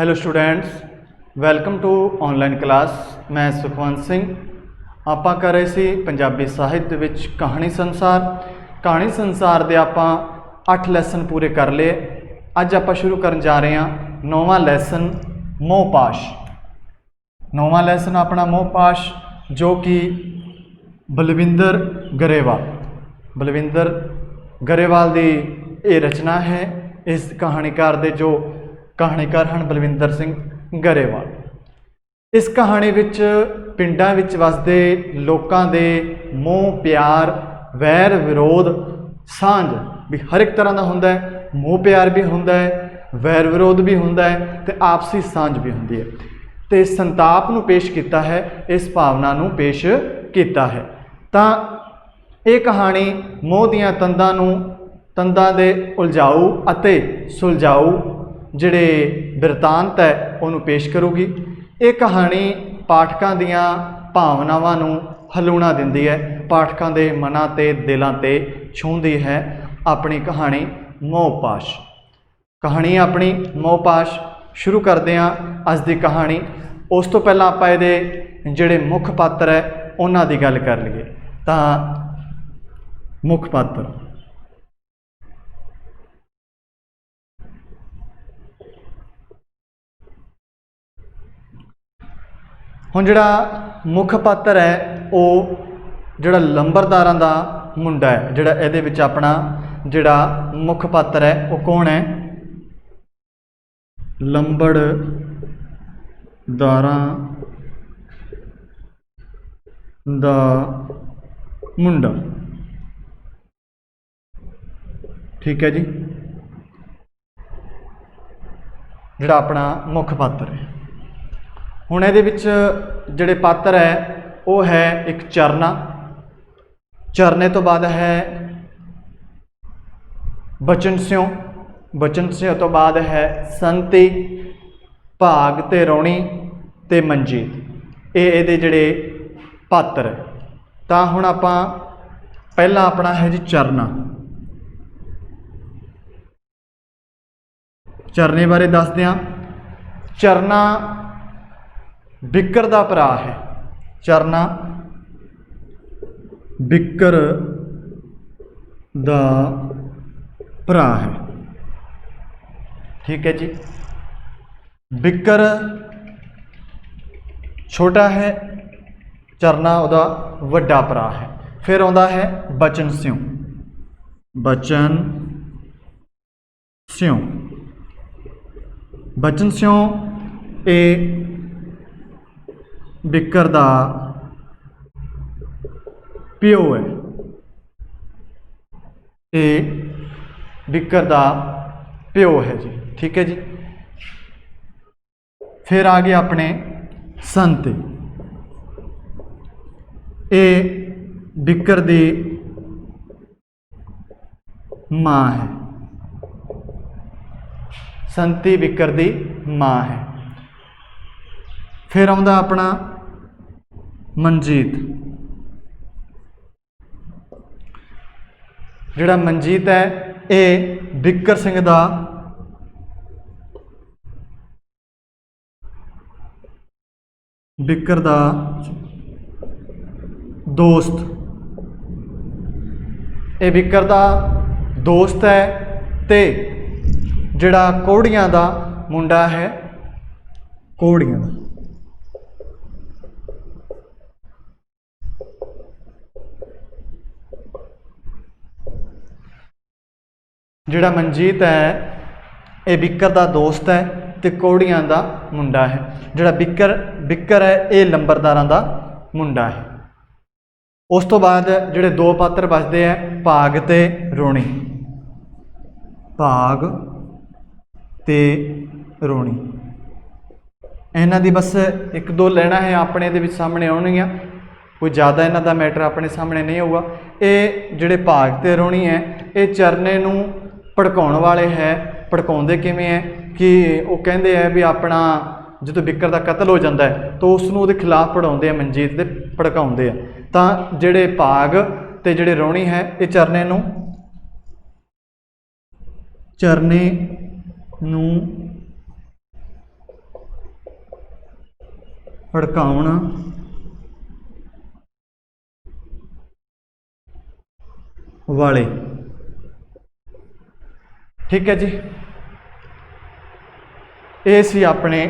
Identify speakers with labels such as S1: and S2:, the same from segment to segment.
S1: Hello students, welcome to online class. मैं सुखवंत सिंह। आपां कर रहे सी पंजाबी साहित्य विच कहानी संसार दे आपां 8 लैसन पूरे कर लिए। अज आपां शुरू करन जा रहे हैं 9वां लैसन मोहपाश। 9वां लैसन अपना मोहपाश, जो कि बलविंदर गरेवाल की ये रचना है। इस कहानीकार दे जो कहानीकार हैं बलविंदर सिंह गरेवाल। इस कहानी विच पिंडां विच वसदे लोकां दे मोह प्यार, वैर विरोध, सांझ भी हर एक तरह का हुंदा है। मोह प्यार भी हुंदा है, वैर विरोध भी हुंदा है, ते आपसी सांझ भी हुंदी है। ते संताप नूं पेश किया है, इस भावना नूं पेश किया है। तां ये कहानी मोह दियां तंदां दे उलझाऊ अते सुलझाऊ जिहड़े बिरतांत है उन्होंने पेश करूगी। ये कहानी पाठकों दियां भावनावां नूं हलूणा दिंदी है, पाठकों के मनां ते दिलां ते छूंदी है। अपनी कहानी मोहपाश, कहानी अपनी मोहपाश शुरू करते हैं अज की कहानी। उस तो पहला आपां इहदे जिहड़े मुख पात्र है उन्हां दी गल कर लईए। तां मुख पात्र हुण जिहड़ा मुख पात्र है वो जिहड़ा लंबरदारां दा मुंडा है। जिहड़ा इहदे विच अपना जिहड़ा मुख पात्र है वो कौन है? लंबड़दारां दा मुंडा। ठीक है जी, जिहड़ा अपना मुख पात्र है। हुण इहदे विच जिहड़े पात्र है वो है एक चरना। चरने तो बाद है बचन स्यों। बचन स्यों तो बाद है संती, भाग ते रोणी ते मंजीत। ये इहदे जिहड़े पात्र है। तां हुण आपां पहला अपना है जी चरना। चरने बारे दसदे हां। चरना बिक्कर दा भरा है। चरना बिक्कर दा भरा है। ठीक है जी, बिक्कर छोटा है, चरना उहदा वड्डा भरा है। फिर आउंदा है बचन स्यों। बचन स्यों, बचन स्यों ए बिक्कर दा प्यो है। ये बिक्कर दा प्यो है जी। ठीक है जी। फिर आ गया अपने संत। ये बिक्कर दी मां है। संती बिक्कर दी मां है। फिर आउंदा अपना मनजीत। जिहड़ा मनजीत है ये बिक्कर सिंह दा दोस्त। ये बिक्कर दा दोस्त है। ते जिहड़ा कोड़ियां दा मुंडा है, कोड़ियां दा जिहड़ा मनजीत है ये बिक्कर दा दोस्त है ते कोड़ियां दा मुंडा है। जिहड़ा बिक्कर है ये लंबरदारां दा मुंडा है। उस तो बाद जिहड़े दो पात्र बचते हैं भाग ते रोणी। भाग ते रोणी, इन्हां दी बस एक दो लेना है अपने दे विच सामने आउणगियां। कोई ज़्यादा इन्हां दा मैटर अपने सामने नहीं होगा। ये जिहड़े भाग ते रोणी है ये चरने नूं भड़काउण वाले है। भड़काउंदे किवें है कि वो कहंदे है भी अपना जो बिक्कर का कतल हो जाता है तो उसनूं उहदे खिलाफ पढ़ाउंदे आ, मनजीत दे भड़काउंदे आ। तां जिहड़े भाग ते जिहड़े रोणी है ये चरने नूं भड़काउण वाले। ठीक है जी, ये सी अपने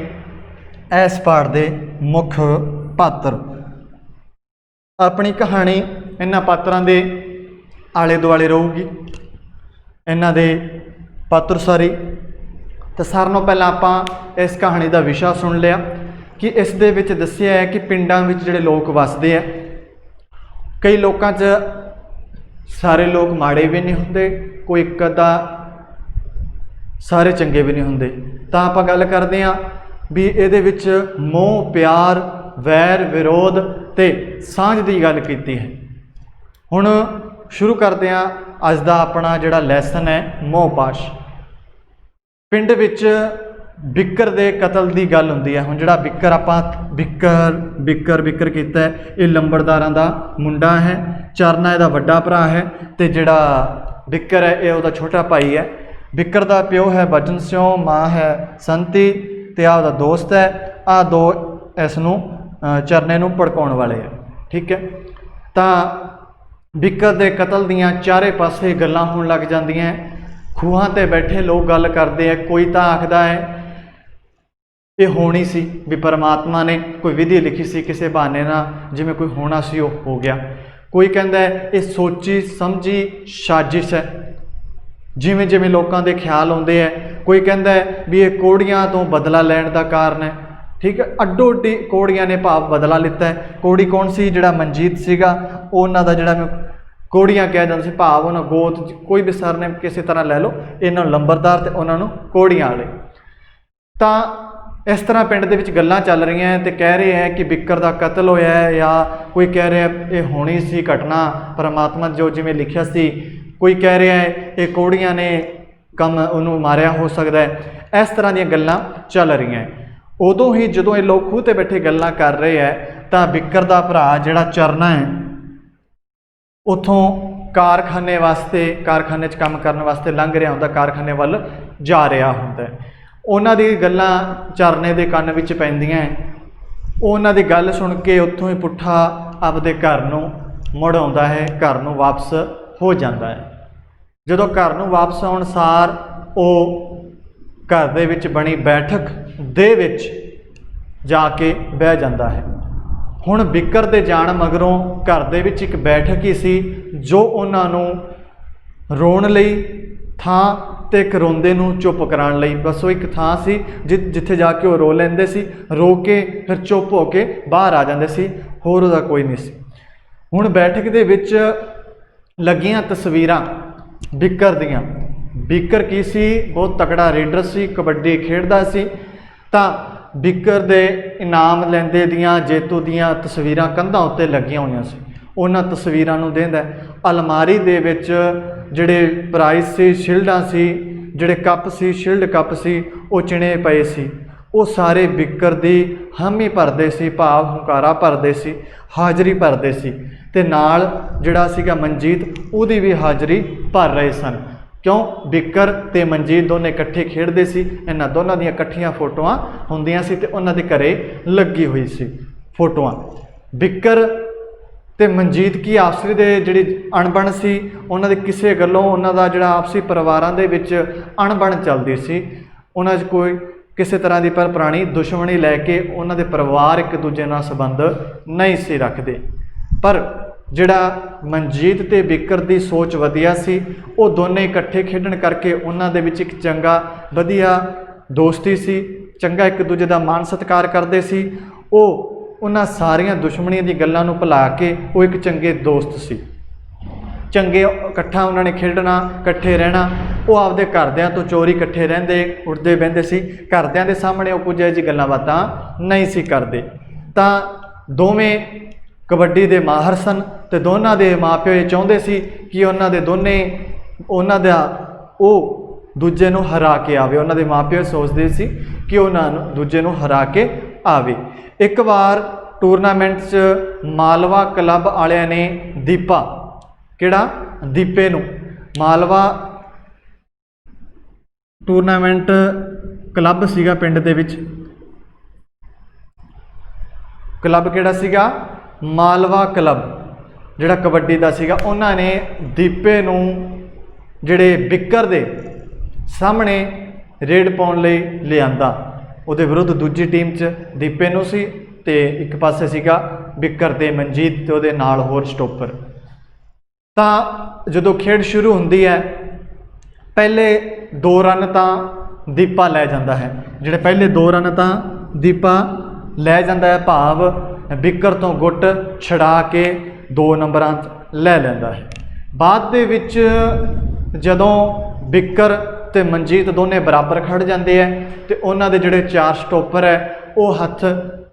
S1: इस पाठ के मुख पात्र। अपनी कहानी इन्हां पात्रां दे आले दुआले रहूगी, इन्हां दे पात्र सारी। तो सारे नालों पहलां आपां इस कहानी का विशा सुन लिया कि इस दे विच दस्सिया है कि पिंडां विच जिहड़े लोग वसदे आ, कई लोकां च सारे लोग माड़े भी नहीं हुंदे, कोई एक अद्धा सारे चंगे भी नहीं हुंदे। तां आपां गल करदे हां भी इहदे विच मोह प्यार वैर विरोध ते सांझ की गल कीती है। हुण शुरू करते हैं अज दा अपना जिहड़ा लैसन है मोहपाश। पिंड विच बिक्कर दे कतल की गल हुंदी है। हुण जिहड़ा बिक्कर आपां बिक्कर कीता है, ये लंबड़दारां दा मुंडा है, चरना इहदा वड्डा भरा है ते जिहड़ा बिक्कर है ये उहदा छोटा भाई है। बिक्कर दा प्यो है बचन सिंह, माँ है संती ते आ उहदा दोस्त है। आ दो इसनूं चरने नूं भड़काउण वाले है। ठीक है, तां बिक्कर दे कतल दियां चारे पासे गल्लां होण लग जांदियां। खूहां ते बैठे लोग गल करते हैं, कोई तां आखदा है ये होनी सी भी परमात्मा ने कोई विधि लिखी सी किसी बहाने ना, जिवें कोई होना सी वो हो गया। कोई कहता है ये सोची समझी साजिश है, जिमें जिमें लोगों के ख्याल आते हैं। कोई कहता है भी ये कोड़ियां तो बदला लैण का कारण है। ठीक है, अड्डो अड्डी कोड़ियां ने भाव बदला लिता है। कोड़ी कौन सी, जिहड़ा मनजीत सीगा उन्हां दा जिहड़ा कोड़ियां कहा जाता सी, भाव उन्होंने गोत कोई भी सरनेम किसी तरह लै लो, इन्हों लंबरदार ते उन्होंने कोड़ियां वाले। तां इस तरह पिंड दे विच गल्लां चल रही हैं तो कह रहे हैं कि बिक्कर का कतल होया है, या कोई कह रहा है ये होनी सी घटना परमात्मा जो जिवें लिखिया सी। कोई कह रहा है ये कोड़ियां ने कम उन्होंने मारिया हो सकता है। इस तरह दी गल्लां चल रही हैं। उदों ही जदों ये लोग खूह ते बैठे गल्लां कर रहे हैं तां बिक्कर दा भरा जिहड़ा चरना है उत्थों कारखाने वास्ते, कारखाने च काम करने वास्ते लंघ रहा होंदा, कारखाने वल जा रहा होंदा। उन्हां दी गल्लां चरने दे कन्न विच पैंदियां। उन्हां दी गल सुन के उत्थों ही पुट्ठा आपदे घर नूं मुड़ आउंदा है, घर नूं वापस हो जाता है। जदों घर नूं वापस आउण सार वो घर दे विच बनी बैठक दे विच जाके बह जाता है। हुण बिक्कर दे जाण मगरों घर दे विच एक बैठक ही सी जो उन्हां नूं रोण लई थां ते एक रोंदे नूं चुप कराउण लई, बस वो एक थां सी जिथे जाके वो रो लैंदे सी, रो के फिर चुप हो के बाहर आ जांदे सी, होर उहदा कोई नहीं सी। हुण बैठक दे विच लगियां तस्वीरां बिक्कर दियां। बिक्कर की सी, बहुत तकड़ा रेडर सी, कबड्डी खेडदा सी। तां बिक्कर दे इनाम लैंदे दियां जेतू दियां तस्वीरां कंधां उत्ते लगियां होईयां सी। उन्हां तस्वीरां नूं देंदा अलमारी दे विच जिहड़े प्राइज़ सी, शिल्डां सी, जिहड़े कप सी, शिल्ड कप सी, वो चिणे पए सी। वो सारे बिक्कर दी हामी भरदे सी, भाव हुंकारा भरदे सी, हाज़री भरदे सी। ते नाल जिहड़ा सीगा मनजीत उहदी भी हाज़री भर रहे सन। क्यों, बिक्कर ते मनजीत दोने इकट्ठे खेडदे सी। इन्हां दोनों दियां इकट्ठियां फोटोआं हुंदियां सी ते उन्हां दे घरे लगी हुई सी फोटोआं। बिक्कर ते मनजीत की आपसी दे जिहड़ी अणबण सी, उन्हां दे किसे गल्लों उन्हां दा जिहड़ा आपसी परिवारां दे विच अणबण चलदी सी। उन्हां 'च कोई किसी तरह की पर पुरानी दुश्मनी लैके उन्हां दे परिवार एक दूजे नाल संबंध नहीं सी रखते। पर जिहड़ा मनजीत ते बिक्कर दी सोच वधिया सी, वो दोने इकट्ठे खेडण करके उन्हां दे विच एक चंगा वधिया दोस्ती सी, चंगा एक दूजे का मान सत्कार करते सी। वो उन्हां सारियां दुश्मनियां दी गल्लां नूं भुला के वो एक चंगे दोस्त सी, चंगे इकट्ठा उन्होंने खेडना, इकट्ठे रहना। वो आपदे घरदियां तो चोरी इकट्ठे रहिंदे, उठदे बहिंदे सी, घरदियां दे सामने वो कुछ इहो जी गल्लां बातां नहीं सी करदे। तां दोवें कबड्डी दे माहर सन ते दोनों दे माँ प्यो ये चाहुंदे सी कि उन्हां दे दोने उन्हां दा वो दूजे नूं हरा के आवे। उन्हां दे माँ प्यो सोचदे सी कि उन्हां नूं दूजे नूं हरा के आवे। एक बार टूरनामेंट च मालवा क्लब वालियां ने दीपा किहड़ा दीपे नूं मालवा टूरनामेंट क्लब सीगा पिंड दे विच, क्लब किहड़ा सीगा? मालवा क्लब जिहड़ा कबड्डी दा सीगा। उन्होंने दीपे नूं जिहड़े बिक्कर दे सामने रेड पाउण लई लिआंदा। उहदे विरुद्ध दूजी टीम च दीपे नूं सी ते एक पासे सीगा बिक्कर ते मनजीत ते उहदे नाल होर स्टोपर। तां जदों खेड शुरू हुंदी है पहले 2 रन तां दीपा लै जांदा है। जिहड़े पहले 2 रन तां दीपा लै जांदा है, भाव बिक्कर तो गुट छड़ा के 2 नंबरां लै लैंदा है। बाद दे विच जदों बिक्कर ते मनजीत दोने बराबर खड़ जाते हैं तो उन्होंने जिहड़े 4 स्टोपर है वो हथ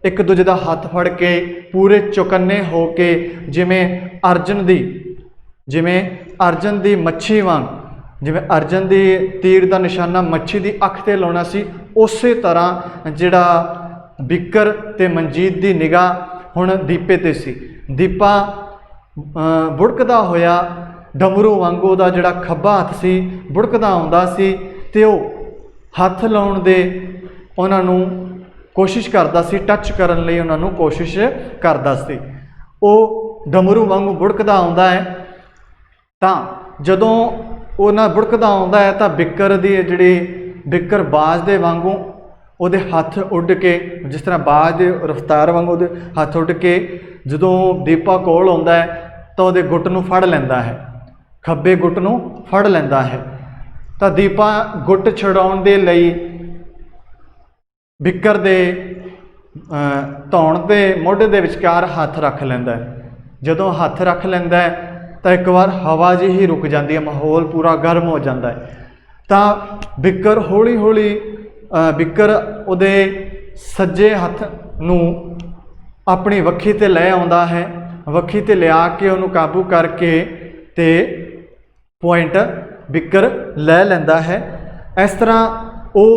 S1: एक दूजे का हथ फड़ के पूरे चौकन्ने हो के जिमें अर्जन दी मच्छी वांग, जिमें अर्जन दी तीर का निशाना मच्छी की अख ते लाउणा सी, उस तरह जिहड़ा बिक्कर ते मनजीत की निगाह हुण दीपे ते सी। दीपा बुड़कदा होया डमरू वांगू दा जिहड़ा खब्बा हथ सी बुड़कदा आउंदा सी ते वो हथ लाउण दे उन्हां नूं कोशिश करदा सी, टच करन लई उन्हां नूं कोशिश करदा सी। वो डमरू वांगू बुड़कदा आउंदा है तां जदों उन्हां बुड़कदा आउंदा है तां बिक्कर दी जिहड़ी बिक्कर बाज दे वांगू उहदे हथ उड़ के, जिस तरह बाज दे रफ्तार वांगू उहदे हथ उड़ के जदों दीपा कोल आउंदा है तो उहदे गुट नूं फड़ लैंदा है, खब्बे गुट नूं फड़ लैंदा है। तो दीपा गुट छुड़ाउण दे लई बिक्कर दे धौण दे मोढे दे विचकार हथ रख लैंदा है। जदों हथ रख लैंदा है तो एक बार हवा जी ही रुक जाती है, माहौल पूरा गर्म हो जाता है। तो बिक्कर हौली हौली बिक्कर उहदे सज्जे हथ नूं अपनी वक्खी ते लै आउंदा है, वक्खी ते लिया के उन्होंने काबू करके ते पॉइंट बिक्कर लै लैंदा है। इस तरह वो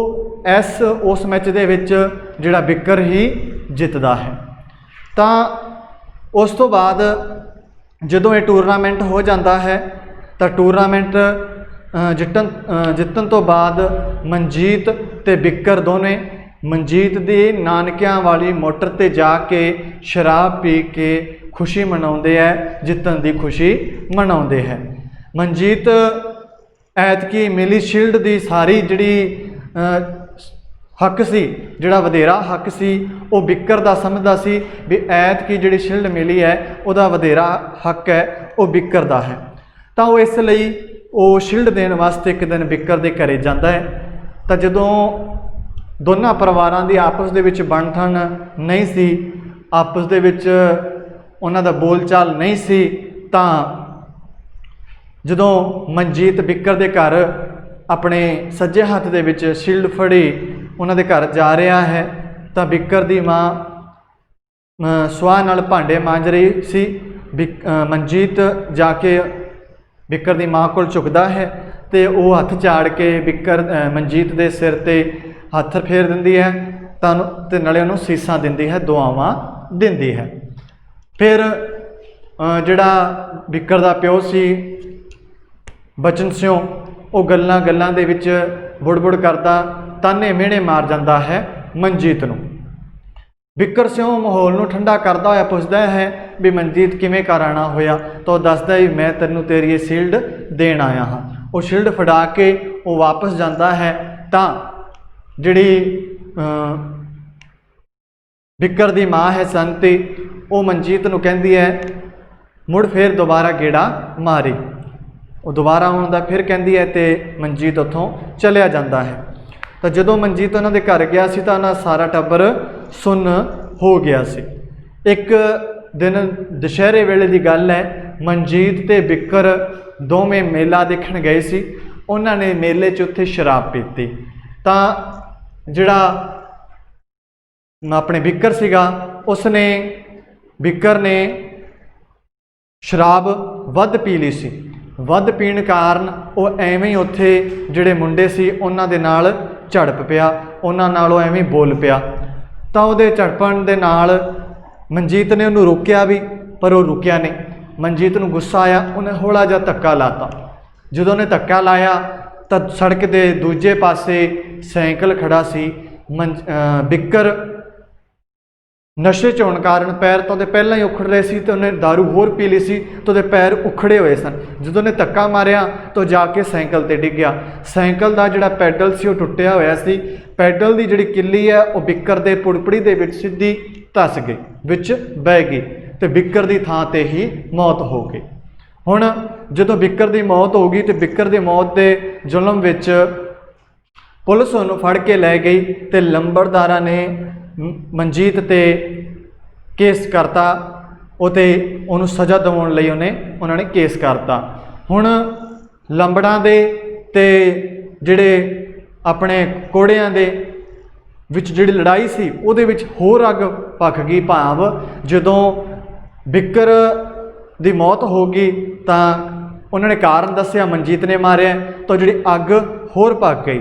S1: उस मैच दे विच जिहड़ा बिक्कर ही जितदा है। तो उस तो बाद जदों ये टूरनामेंट हो जाता है तो टूरनामेंट जितन तो बाद मनजीत ते बिक्कर दोने मनजीत दी नानकियां वाली मोटर ते जाके शराब पी के खुशी मनाउंदे है, जितन दी खुशी मनाउंदे है। मनजीत ऐतकी मिली शील्ड दी सारी जिहड़ी हक सी, जिहड़ा वधेरा हक सी वो बिक्कर दा समझदा सी भी ऐतकी जिहड़ी शील्ड मिली है उहदा वधेरा हक है वो बिक्कर दा है। तो वो इसलिए वो शील्ड देने वास्ते एक दिन बिक्कर दे घरे जाता है। तो जदों दोनों परिवारों की आपस दे विच बनठन नहीं सी, आपस दे विच उन्हां दा बोलचाल नहीं सी, तां जदों मनजीत बिक्कर दे घर अपने सज्जे हथ दे विच शील्ड फड़ी उन्हां दे घर जा रहा है तो बिक्कर दी माँ सुआह नाल भांडे मांज रही सी। मनजीत जाके बिक्कर दी माँ कोल झुकदा है तो वो हथ झाड़ के बिक्कर मनजीत दे सिर ते हथ फेर दिंदी है ते नाले उहनूं सीसां दिंदी है, दुआवां दिंदी है। फिर जिहड़ा बिक्कर दा प्यो सी बचन सिंह वो गल्लां गल्लां दे विच बुड़ करदा ताने मिहणे मार जाता है मनजीत नूं। बिक्कर सिंह माहौल नूं ठंडा करदा होया पुछदा है भी मनजीत किवें घर आना होया, तो दसदा ही मैं तैनूं तेरी शील्ड देण आया हाँ। वो शील्ड फड़ा के वो वापस जाता है तां जिहड़ी बिक्कर दी माँ है संती वो मनजीत नूं कहंदी है मुड़ फिर दोबारा गेड़ा मारी। वो दोबारा आउण दा फिर कहंदी है तो मनजीत उत्थों चलिया जाता है। तो जदों मनजीत उन्हां दे घर गया सी तां उन्हां सारा टब्बर सुन हो गया सी। एक दिन दशहरे वेले की गल है, मनजीत ते बिक्कर दोवें मेला देखण गए सी। उन्होंने मेले च उत्थे शराब पीती तां जिहड़ा अपने बिक्कर सीगा उसने बिक्कर ने शराब वध पी ली सी। वध पीण कारण वो एवें ही उत्थे जिहड़े मुंडे सी उन्हां दे नाल झड़प पिया, उन्हां नाल वो एवें बोल पिया। तो उहदे झड़पण दे नाल मनजीत ने उन्होंने रोकिया भी पर वो रुकिया नहीं। मनजीत नूं गुस्सा आया, उन्हें हौला जिहा धक्का लाता। जदों उन्हें धक्का लाया तो सड़क के दूजे पासे साइकिल खड़ा सी। बिक्कर ਨਸ਼ੇ 'ਚ ਹੋਣ ਕਾਰਨ ਪੈਰ ਤਾਂ ਉਹਦੇ ਪਹਿਲਾਂ ਹੀ ਉਖੜ ਰਹੇ ਸੀ ਤੇ ਉਹਨੇ दारू ਹੋਰ ਪੀ ਲਈ ਸੀ ਤੇ ਉਹਦੇ ਪੈਰ ਉਖੜੇ ਹੋਏ ਸਨ। ਜਦੋਂ ਉਹਨੇ ਧੱਕਾ ਮਾਰਿਆ ਤਾਂ ਜਾ ਕੇ ਸਾਈਕਲ ਤੇ ਡਿੱਗਿਆ। ਸਾਈਕਲ ਦਾ ਜਿਹੜਾ ਪੈਡਲ ਸੀ ਉਹ ਟੁੱਟਿਆ ਹੋਇਆ ਸੀ। ਪੈਡਲ ਦੀ ਜਿਹੜੀ ਕਿੱਲੀ ਹੈ ਉਹ ਬਿੱਕਰ ਦੇ ਪੁੜਪੜੀ ਦੇ ਵਿੱਚ ਸਿੱਧੀ ਧੱਸ ਗਈ, ਵਿੱਚ ਬਹਿ ਗਈ ਤੇ ਬਿੱਕਰ ਦੀ ਥਾਂ ਤੇ ਹੀ ਮੌਤ ਹੋ ਗਈ। ਹੁਣ ਜਦੋਂ ਬਿੱਕਰ ਦੀ ਮੌਤ ਹੋ ਗਈ ਤੇ ਬਿੱਕਰ ਦੀ ਮੌਤ ਦੇ ਜ਼ੁਲਮ ਵਿੱਚ ਪੁਲਿਸ ਉਹਨੂੰ ਫੜ ਕੇ ਲੈ ਗਈ ਤੇ ਲੰਬੜਦਾਰਾਂ ਨੇ ਮਨਜੀਤ ਤੇ ਕੇਸ ਕਰਤਾ। ਤੇ ਉਹਨੂੰ ਸਜ਼ਾ ਦਿਵਾਉਣ ਲਈ ਉਹਨਾਂ ਨੇ ਕੇਸ ਕਰਤਾ। ਹੁਣ ਲੰਬੜਾਂ ਦੇ ਤੇ ਜਿਹੜੇ ਆਪਣੇ ਕੋੜਿਆਂ ਦੇ ਵਿੱਚ ਜਿਹੜੀ ਲੜਾਈ ਸੀ ਉਹਦੇ ਵਿੱਚ ਹੋਰ ਅੱਗ ਭਖ ਗਈ। ਭਾਵ ਜਦੋਂ ਬਿੱਕਰ ਦੀ ਮੌਤ ਹੋ ਗਈ ਤਾਂ ਉਹਨਾਂ ਨੇ ਕਾਰਨ ਦੱਸਿਆ ਮਨਜੀਤ ਨੇ ਮਾਰਿਆ, ਤਾਂ ਜਿਹੜੀ ਅੱਗ ਹੋਰ ਭਖ ਗਈ।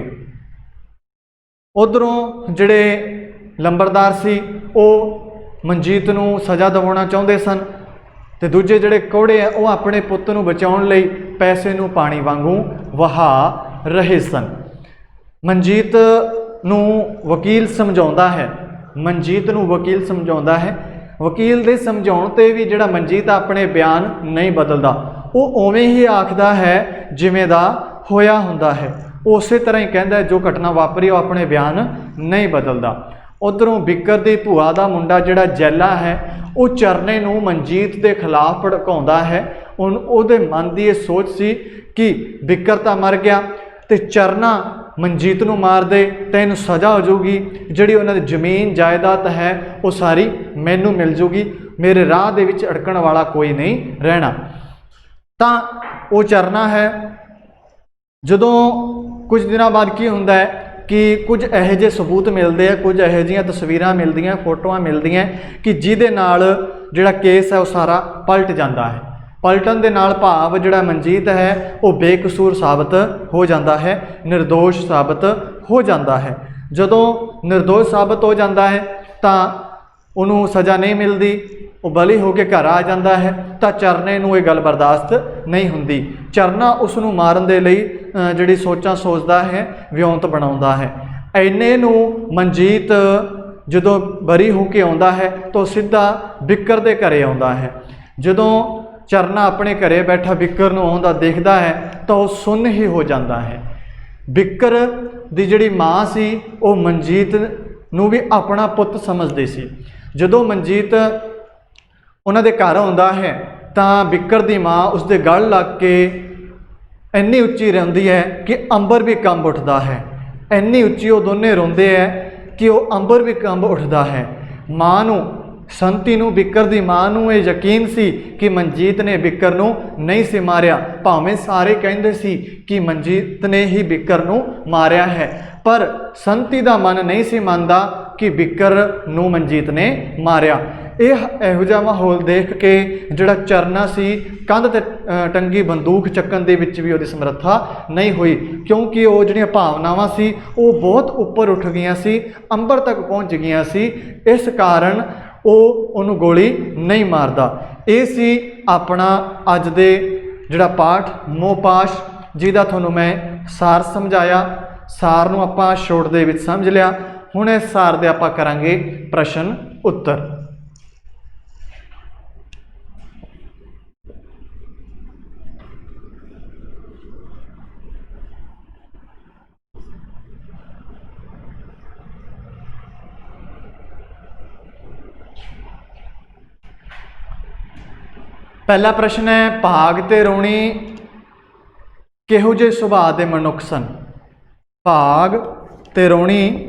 S1: ਉਧਰੋਂ ਜਿਹੜੇ ਲੰਬੜਦਾਰ ਸੀ ਉਹ ਮਨਜੀਤ ਨੂੰ ਸਜ਼ਾ ਦਿਵਾਉਣਾ ਚਾਹੁੰਦੇ ਸਨ ਤੇ ਦੂਜੇ ਜਿਹੜੇ ਕੋੜੇ ਆ ਉਹ ਆਪਣੇ ਪੁੱਤ ਨੂੰ ਬਚਾਉਣ ਲਈ ਪੈਸੇ ਨੂੰ ਪਾਣੀ ਵਾਂਗੂ ਵਹਾ ਰਹੇ ਸਨ। ਮਨਜੀਤ ਨੂੰ ਵਕੀਲ ਸਮਝਾਉਂਦਾ ਹੈ, ਵਕੀਲ ਦੇ ਸਮਝਾਉਣ ਤੇ ਵੀ ਜਿਹੜਾ ਮਨਜੀਤ ਆਪਣੇ ਬਿਆਨ ਨਹੀਂ ਬਦਲਦਾ। ਉਹ ਉਵੇਂ ਹੀ ਆਖਦਾ ਹੈ ਜਿਵੇਂ ਦਾ ਹੋਇਆ ਹੁੰਦਾ ਹੈ। ਉਹ ਉਸੇ ਤਰ੍ਹਾਂ ਹੀ ਕਹਿੰਦਾ, ਜੋ ਘਟਨਾ ਵਾਪਰੀ ਉਹ ਆਪਣੇ ਬਿਆਨ ਨਹੀਂ ਬਦਲਦਾ। ਉਧਰੋਂ ਬਿੱਕਰ ਦੀ ਭੂਆ ਦਾ ਮੁੰਡਾ ਜਿਹੜਾ ਜੈਲਾ ਹੈ ਉਹ ਚਰਨੇ ਨੂੰ ਮਨਜੀਤ ਦੇ ਖਿਲਾਫ ਭੜਕਾਉਂਦਾ ਹੈ। ਉਹਦੇ ਮਨ ਦੀ ਇਹ ਸੋਚ ਸੀ ਕਿ ਬਿੱਕਰ ਤਾਂ ਮਰ ਗਿਆ ਤੇ ਚਰਨਾ ਮਨਜੀਤ ਨੂੰ ਮਾਰ ਦੇ ਤਾਂ ਇਹਨੂੰ ਸਜ਼ਾ ਹੋ ਜਾਊਗੀ, ਜਿਹੜੀ ਉਹਨਾਂ ਦੀ ਜ਼ਮੀਨ ਜਾਇਦਾਦ ਹੈ ਉਹ ਸਾਰੀ ਮੈਨੂੰ ਮਿਲ ਜੂਗੀ, ਮੇਰੇ ਰਾਹ ਦੇ ਵਿੱਚ ਅੜਕਣ ਵਾਲਾ ਕੋਈ ਨਹੀਂ ਰਹਿਣਾ। ਤਾਂ ਉਹ ਚਰਨਾ ਹੈ। ਜਦੋਂ ਕੁਝ ਦਿਨਾਂ ਬਾਅਦ ਕੀ ਹੁੰਦਾ ਹੈ ਕਿ ਕੁਝ ਇਹੋ ਜਿਹੇ ਸਬੂਤ ਮਿਲਦੇ ਆ, ਕੁਝ ਇਹੋ ਜਿਹੀਆਂ ਤਸਵੀਰਾਂ ਮਿਲਦੀਆਂ, ਫੋਟੋਆਂ ਮਿਲਦੀਆਂ ਕਿ ਜਿਹਦੇ ਨਾਲ ਜਿਹੜਾ ਕੇਸ ਹੈ ਉਹ ਸਾਰਾ ਪਲਟ ਜਾਂਦਾ ਹੈ। ਪਲਟਣ ਦੇ ਨਾਲ ਭਾਵ ਜਿਹੜਾ ਮਨਜੀਤ ਹੈ ਉਹ ਬੇਕਸੂਰ ਸਾਬਤ ਹੋ ਜਾਂਦਾ ਹੈ, ਨਿਰਦੋਸ਼ ਸਾਬਤ ਹੋ ਜਾਂਦਾ ਹੈ। ਜਦੋਂ ਨਿਰਦੋਸ਼ ਸਾਬਤ ਹੋ ਜਾਂਦਾ ਹੈ ਤਾਂ ਉਹਨੂੰ ਸਜ਼ਾ ਨਹੀਂ ਮਿਲਦੀ, ਉਹ ਬਲੀ ਹੋ ਕੇ ਘਰ ਆ ਜਾਂਦਾ ਹੈ। ਤਾਂ ਚਰਨੇ ਨੂੰ ਇਹ ਗੱਲ ਬਰਦਾਸ਼ਤ ਨਹੀਂ ਹੁੰਦੀ। ਚਰਨਾ ਉਸ ਨੂੰ ਮਾਰਨ ਦੇ ਲਈ ਜਿਹੜੀ ਸੋਚਾਂ ਸੋਚਦਾ ਹੈ, ਵਿਉਂਤ ਬਣਾਉਂਦਾ ਹੈ। ਇੰਨੇ ਨੂੰ ਮਨਜੀਤ ਜਦੋਂ ਬਰੀ ਹੋ ਕੇ ਆਉਂਦਾ ਹੈ ਤਾਂ ਸਿੱਧਾ ਬਿੱਕਰ ਦੇ ਘਰੇ ਆਉਂਦਾ ਹੈ। ਜਦੋਂ ਚਰਨਾ ਆਪਣੇ ਘਰੇ ਬੈਠਾ ਬਿੱਕਰ ਨੂੰ ਆਉਂਦਾ ਦੇਖਦਾ ਹੈ ਤਾਂ ਉਹ ਸੁੰਨ ਹੀ ਹੋ ਜਾਂਦਾ ਹੈ। ਬਿੱਕਰ ਦੀ ਜਿਹੜੀ ਮਾਂ ਸੀ ਉਹ ਮਨਜੀਤ ਨੂੰ ਵੀ ਆਪਣਾ ਪੁੱਤ ਸਮਝਦੀ ਸੀ। ਜਦੋਂ ਮਨਜੀਤ ਉਹਨਾਂ ਦੇ ਘਰ ਆਉਂਦਾ ਹੈ ਤਾਂ ਬਿੱਕਰ ਦੀ ਮਾਂ ਉਸਦੇ ਗਲ ਲੱਗ ਕੇ ਇੰਨੀ ਉੱਚੀ ਰੋਂਦੀ ਹੈ ਕਿ ਅੰਬਰ ਵੀ ਕੰਬ ਉੱਠਦਾ ਹੈ। ਇੰਨੀ ਉੱਚੀ ਉਹ ਦੋਨੇ ਰੋਂਦੇ ਹੈ ਕਿ ਉਹ ਅੰਬਰ ਵੀ ਕੰਬ ਉੱਠਦਾ ਹੈ। ਮਾਂ ਨੂੰ, ਸੰਤੀ ਨੂੰ, ਬਿੱਕਰ ਦੀ ਮਾਂ ਨੂੰ ਇਹ ਯਕੀਨ ਸੀ ਕਿ ਮਨਜੀਤ ਨੇ ਬਿੱਕਰ ਨੂੰ ਨਹੀਂ ਸੀ ਮਾਰਿਆ। ਭਾਵੇਂ ਸਾਰੇ ਕਹਿੰਦੇ ਸੀ ਕਿ ਮਨਜੀਤ ਨੇ ਹੀ ਬਿੱਕਰ ਨੂੰ ਮਾਰਿਆ ਹੈ, ਪਰ ਸੰਤੀ ਦਾ ਮਨ ਨਹੀਂ ਸੀ ਮੰਨਦਾ ਕਿ ਬਿੱਕਰ ਨੂੰ ਮਨਜੀਤ ਨੇ ਮਾਰਿਆ। ਇਹੋ ਜਿਹਾ ਮਾਹੌਲ ਦੇਖ ਕੇ ਜਿਹੜਾ ਚਰਨਾ ਸੀ ਕੰਧ ਤੇ ਟੰਗੀ ਬੰਦੂਕ ਚੱਕਣ ਦੇ ਵਿੱਚ ਵੀ ਉਹਦੀ ਸਮਰੱਥਾ ਨਹੀਂ ਹੋਈ, ਕਿਉਂਕਿ ਉਹ ਜਿਹੜੀਆਂ ਭਾਵਨਾਵਾਂ ਸੀ ਉਹ ਬਹੁਤ ਉੱਪਰ ਉੱਠ ਗਈਆਂ ਸੀ, ਅੰਬਰ ਤੱਕ ਪਹੁੰਚ ਗਈਆਂ ਸੀ। ਇਸ ਕਾਰਨ ਉਹ ਉਹਨੂੰ ਗੋਲੀ ਨਹੀਂ ਮਾਰਦਾ। ਇਹ ਸੀ ਆਪਣਾ ਅੱਜ ਦੇ ਜਿਹੜਾ ਪਾਠ ਮੋਹਪਾਸ਼, ਜਿਹਦਾ ਤੁਹਾਨੂੰ ਮੈਂ ਸਾਰ ਸਮਝਾਇਆ। ਸਾਰ ਨੂੰ ਆਪਾਂ ਛੋਟ ਦੇ ਵਿੱਚ ਸਮਝ ਲਿਆ। ਹੁਣ ਇਸ ਸਾਰ ਦੇ ਆਪਾਂ ਕਰਾਂਗੇ ਪ੍ਰਸ਼ਨ ਉੱਤਰ। ਪਹਿਲਾ ਪ੍ਰਸ਼ਨ ਹੈ, ਭਾਗ ਤੇ ਰੋਣੀ ਕਿਹੋ ਜਿਹੇ ਸੁਭਾਅ ਦੇ ਮਨੁੱਖ ਸਨ? ਭਾਗ ਤੇ ਰੋਣੀ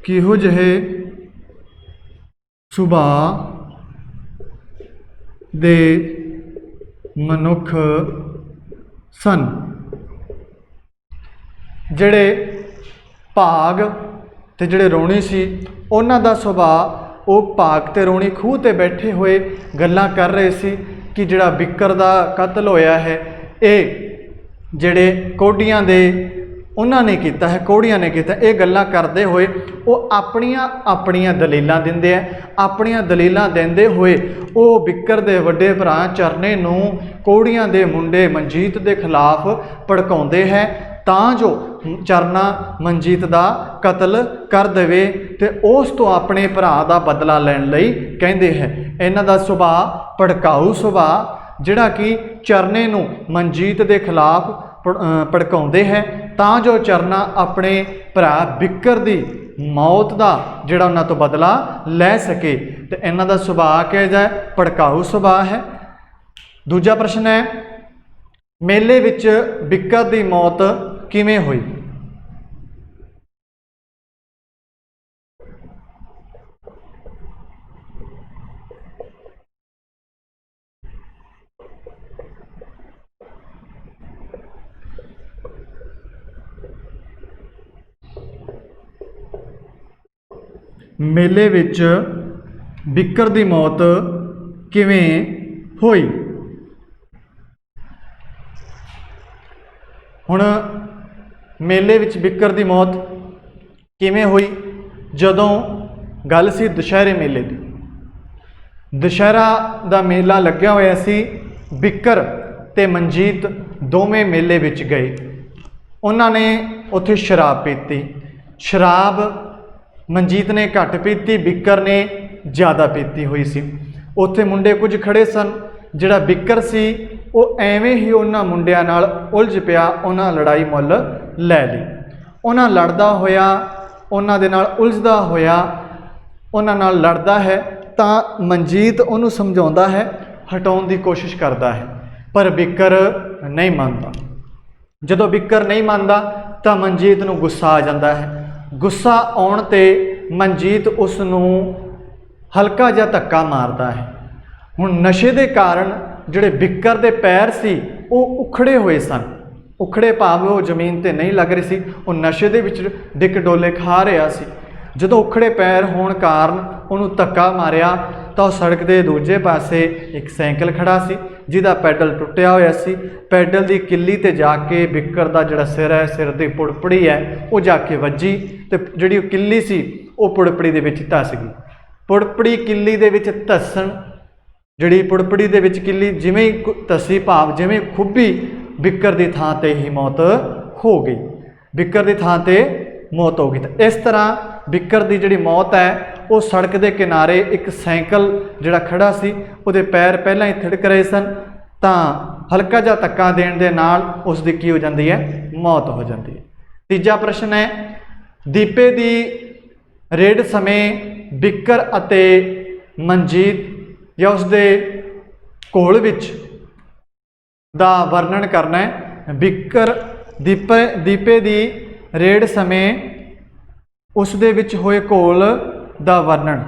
S1: ਕਿਹੋ ਜਿਹੇ ਸੁਭਾਅ ਦੇ ਮਨੁੱਖ ਸਨ? ਜਿਹੜੇ ਭਾਗ ਤੇ ਜਿਹੜੇ ਰੋਣੀ ਸੀ ਉਹਨਾਂ ਦਾ ਸੁਭਾਅ, ਉਹ ਭਾਗ ਤੇ ਰੋਣੀ ਖੂਹ ਤੇ ਬੈਠੇ ਹੋਏ ਗੱਲਾਂ ਕਰ ਰਹੇ ਸੀ ਕਿ ਜਿਹੜਾ ਬਿੱਕਰ ਦਾ ਕਤਲ ਹੋਇਆ ਹੈ ਇਹ ਜਿਹੜੇ ਕੋਡੀਆਂ ਦੇ ਉਹਨਾਂ ਨੇ ਕੀਤਾ ਹੈ, ਕੋਹੜੀਆਂ ਨੇ ਕੀਤਾ। ਇਹ ਗੱਲਾਂ ਕਰਦੇ ਹੋਏ ਉਹ ਆਪਣੀਆਂ ਆਪਣੀਆਂ ਦਲੀਲਾਂ ਦਿੰਦੇ ਆ। ਆਪਣੀਆਂ ਦਲੀਲਾਂ ਦਿੰਦੇ ਹੋਏ ਉਹ ਬਿੱਕਰ ਦੇ ਵੱਡੇ ਭਰਾ ਚਰਨੇ ਨੂੰ ਕੋਹੜੀਆਂ ਦੇ ਮੁੰਡੇ ਮਨਜੀਤ ਦੇ ਖਿਲਾਫ ਭੜਕਾਉਂਦੇ ਹੈ ਤਾਂ ਜੋ ਚਰਨਾ ਮਨਜੀਤ ਦਾ ਕਤਲ ਕਰ ਦੇਵੇ ਤੇ ਉਸ ਤੋਂ ਆਪਣੇ ਭਰਾ ਦਾ ਬਦਲਾ ਲੈਣ ਲਈ ਕਹਿੰਦੇ ਹੈ। ਇਹਨਾਂ ਦਾ ਸੁਭਾਅ ਭੜਕਾਊ ਸੁਭਾਅ ਜਿਹੜਾ ਕਿ ਚਰਨੇ ਨੂੰ ਮਨਜੀਤ ਦੇ ਖਿਲਾਫ ਭੜਕਾਉਂਦੇ ਹੈ ਤਾਂ ਜੋ ਚਰਨਾ ਆਪਣੇ ਭਰਾ ਬਿੱਕਰ ਦੀ ਮੌਤ ਦਾ ਜਿਹੜਾ ਉਹਨਾਂ ਤੋਂ ਬਦਲਾ ਲੈ ਸਕੇ। ਤੇ ਇਹਨਾਂ ਦਾ ਸੁਭਾਅ ਕਿਹੋ ਜਿਹਾ ਹੈ? ਭੜਕਾਊ ਸੁਭਾਅ ਹੈ। ਦੂਜਾ ਪ੍ਰਸ਼ਨ ਹੈ, ਮੇਲੇ ਵਿੱਚ ਬਿੱਕਰ ਦੀ ਮੌਤ ਕਿਵੇਂ ਹੋਈ? ਮੇਲੇ ਵਿੱਚ ਬਿੱਕਰ ਦੀ ਮੌਤ ਕਿਵੇਂ ਹੋਈ? ਹੁਣ ਮੇਲੇ ਵਿੱਚ ਬਿੱਕਰ ਦੀ ਮੌਤ ਕਿਵੇਂ ਹੋਈ? ਜਦੋਂ ਗੱਲ ਸੀ ਦੁਸ਼ਹਿਰੇ ਮੇਲੇ ਦੀ। ਦੁਸ਼ਹਿਰਾ ਦਾ ਮੇਲਾ ਲੱਗਿਆ ਹੋਇਆ ਸੀ। ਬਿੱਕਰ ਤੇ ਮਨਜੀਤ ਦੋਵੇਂ ਮੇਲੇ ਵਿੱਚ ਗਏ। ਉਹਨਾਂ ਨੇ ਉੱਥੇ ਸ਼ਰਾਬ ਪੀਤੀ। ਸ਼ਰਾਬ ਮਨਜੀਤ ਨੇ ਘੱਟ ਪੀਤੀ, ਬਿੱਕਰ ਨੇ ਜ਼ਿਆਦਾ ਪੀਤੀ ਹੋਈ ਸੀ। ਉੱਥੇ ਮੁੰਡੇ ਕੁਝ ਖੜੇ ਸਨ। ਜਿਹੜਾ ਬਿੱਕਰ ਸੀ ਉਹ ਐਵੇਂ ਹੀ ਉਹਨਾਂ ਮੁੰਡਿਆਂ ਨਾਲ ਉਲਝ ਪਿਆ। ਉਹਨਾਂ ਲੜਾਈ ਮੁੱਲ ਲੈ ਲਈ। ਉਹਨਾਂ ਲੜਦਾ ਹੋਇਆ, ਉਹਨਾਂ ਦੇ ਨਾਲ ਉਲਝਦਾ ਹੋਇਆ, ਉਹਨਾਂ ਨਾਲ ਲੜਦਾ ਹੈ ਤਾਂ ਮਨਜੀਤ ਉਹਨੂੰ ਸਮਝਾਉਂਦਾ ਹੈ, ਹਟਾਉਣ ਦੀ ਕੋਸ਼ਿਸ਼ ਕਰਦਾ ਹੈ, ਪਰ ਬਿੱਕਰ ਨਹੀਂ ਮੰਨਦਾ। ਜਦੋਂ ਬਿੱਕਰ ਨਹੀਂ ਮੰਨਦਾ ਤਾਂ ਮਨਜੀਤ ਨੂੰ ਗੁੱਸਾ ਆ ਜਾਂਦਾ ਹੈ। ਗੁੱਸਾ ਆਉਣ 'ਤੇ ਮਨਜੀਤ ਉਸ ਨੂੰ ਹਲਕਾ ਜਿਹਾ ਧੱਕਾ ਮਾਰਦਾ ਹੈ। ਹੁਣ ਨਸ਼ੇ ਦੇ ਕਾਰਨ ਜਿਹੜੇ ਬਿੱਕਰ ਦੇ ਪੈਰ ਸੀ ਉਹ ਉਖੜੇ ਹੋਏ ਸਨ। ਉਖੜੇ ਭਾਵ ਉਹ ਜ਼ਮੀਨ 'ਤੇ ਨਹੀਂ ਲੱਗ ਰਹੀ ਸੀ, ਉਹ ਨਸ਼ੇ ਦੇ ਵਿੱਚ ਡਿੱਕ ਡੋਲੇ ਖਾ ਰਿਹਾ ਸੀ। ਜਦੋਂ ਉਖੜੇ ਪੈਰ ਹੋਣ ਕਾਰਨ ਉਹਨੂੰ ਧੱਕਾ ਮਾਰਿਆ ਤਾਂ ਉਹ ਸੜਕ ਦੇ ਦੂਜੇ ਪਾਸੇ ਇੱਕ ਸਾਈਕਲ ਖੜਾ ਸੀ ਜਿਹਦਾ ਪੈਡਲ ਟੁੱਟਿਆ ਹੋਇਆ ਸੀ। ਪੈਡਲ ਦੀ ਕਿੱਲੀ 'ਤੇ ਜਾ ਕੇ ਬਿੱਕਰ ਦਾ ਜਿਹੜਾ ਸਿਰ ਹੈ, ਸਿਰ ਦੀ ਪੁੜਪੜੀ ਹੈ, ਉਹ ਜਾ ਕੇ ਵੱਜੀ ਤੇ ਜਿਹੜੀ ਉਹ ਕਿੱਲੀ ਸੀ ਉਹ ਪੁੜਪੜੀ ਦੇ ਵਿੱਚ ਧੱਸ ਗਈ। ਪੁੜਪੜੀ ਕਿੱਲੀ ਦੇ ਵਿੱਚ ਧੱਸਣ, ਜਿਹੜੀ ਪੁੜਪੜੀ ਦੇ ਵਿੱਚ ਕਿੱਲੀ ਜਿਵੇਂ ਹੀ ਧੱਸੀ ਭਾਵ ਜਿਵੇਂ ਖੁੱਭੀ, ਬਿੱਕਰ ਦੀ ਥਾਂ 'ਤੇ ਹੀ ਮੌਤ ਹੋ ਗਈ। ਬਿੱਕਰ ਦੀ ਥਾਂ 'ਤੇ ਮੌਤ ਹੋ ਗਈ। ਤਾਂ ਇਸ ਤਰ੍ਹਾਂ ਬਿੱਕਰ ਦੀ ਜਿਹੜੀ ਮੌਤ ਹੈ ਉਹ ਸੜਕ ਦੇ ਕਿਨਾਰੇ ਇੱਕ ਸਾਈਕਲ ਜਿਹੜਾ ਖੜਾ ਸੀ ਉਹਦੇ ਪੈਰ ਪਹਿਲਾਂ ਹੀ ਥਿੜਕ ਰਹੇ ਸਨ ਤਾਂ ਹਲਕਾ ਜਿਹਾ ਧੱਕਾ ਦੇਣ ਦੇ ਨਾਲ ਉਸ ਦੀ ਕੀ ਹੋ ਜਾਂਦੀ ਹੈ? ਮੌਤ ਹੋ ਜਾਂਦੀ ਹੈ। ਤੀਜਾ ਪ੍ਰਸ਼ਨ ਹੈ, ਦੀਪੇ ਦੀ ਰੇਡ ਸਮੇਂ ਬਿੱਕਰ ਅਤੇ ਮਨਜੀਤ ਜਾਂ ਉਸਦੇ ਘੋਲ ਵਿੱਚ ਦਾ ਵਰਣਨ ਕਰਨਾ ਹੈ। ਬਿੱਕਰ ਦੀਪੇ ਦੀ ਰੇਡ ਸਮੇਂ ਉਸ ਦੇ ਵਿੱਚ ਹੋਏ ਘੋਲ ਦਾ ਵਰਣਨ।